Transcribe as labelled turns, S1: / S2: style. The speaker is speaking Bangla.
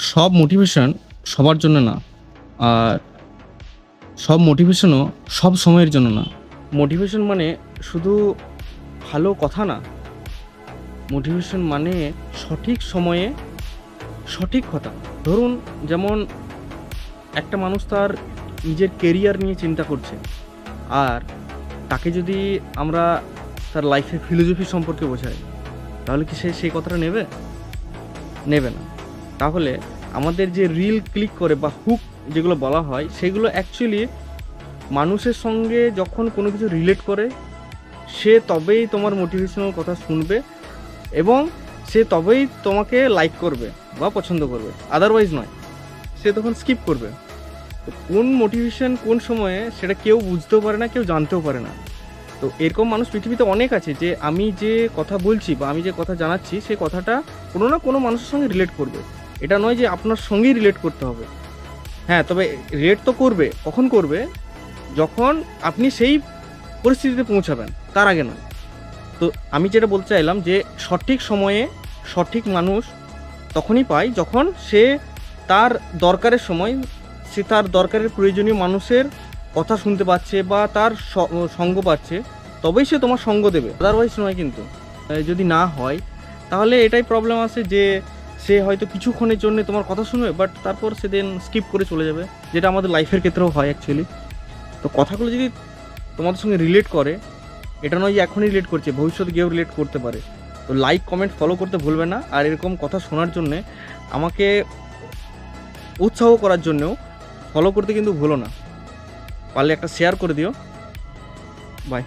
S1: সব মোটিভেশন সবার জন্য না। আর সব মোটিভেশনও সব সময়ের জন্য না। মোটিভেশন মানে শুধু ভালো কথা না। মোটিভেশন মানে সঠিক সময়ে সঠিক কথা। ধরুন, যেমন একটা মানুষ তার নিজের কেরিয়ার নিয়ে চিন্তা করছে, আর তাকে যদি আমরা তার লাইফের ফিলোসফি সম্পর্কে বোঝাই, তাহলে কি সে সেই কথাটা নেবে? নেবে না। তাহলে আমাদের যে রিল ক্লিক করে বা হুক যেগুলো বলা হয়, সেগুলো অ্যাকচুয়ালি মানুষের সঙ্গে যখন কোনো কিছু রিলেট করে, সে তবেই তোমার মোটিভেশনাল কথা শুনবে, এবং সে তবেই তোমাকে লাইক করবে বা পছন্দ করবে, আদারওয়াইজ নয়। সে তখন স্কিপ করবে। তো কোন মোটিভেশন কোন সময়ে সেটা কেউ বুঝতেও পারে না, কেউ জানতেও পারে না। তো এরকম মানুষ পৃথিবীতে অনেক আছে, যে আমি যে কথা বলছি বা আমি যে কথা জানাচ্ছি, সেই কথাটা কোনো না কোনো মানুষের সঙ্গে রিলেট করবে। এটা নয় যে আপনার সঙ্গেই রিলেট করতে হবে। হ্যাঁ, তবে রিলেট তো করবে। কখন করবে? যখন আপনি সেই পরিস্থিতিতে পৌঁছাবেন, তার আগে নয়। তো আমি যেটা বলতে চাইলাম যে সঠিক সময়ে সঠিক মানুষ তখনই পায়, যখন সে তার দরকারের সময়, সে তার দরকারের প্রয়োজনীয় মানুষের কথা শুনতে পাচ্ছে বা তার সঙ্গ পাচ্ছে, তবেই সে তোমার সঙ্গ দেবে, আদারওয়াইজ নয়। কিন্তু যদি না হয়, তাহলে এটাই প্রবলেম আছে যে সে হয়তো কিছুক্ষণের জন্য তোমার কথা শুনবে, বাট তারপর সে দেন স্কিপ করে চলে যাবে, যেটা আমাদের লাইফের ক্ষেত্রেও হয় অ্যাকচুয়ালি। তো কথাগুলো যদি তোমাদের সঙ্গে রিলেট করে, এটা নয় যে এখনই রিলেট করছে, ভবিষ্যতে গিয়েও রিলেট করতে পারে। তো লাইক, কমেন্ট, ফলো করতে ভুলবে না। আর এরকম কথা শোনার জন্যে, আমাকে উৎসাহ করার জন্যও ফলো করতে কিন্তু ভুলো না। পারলে একটা শেয়ার করে দিও। বাই।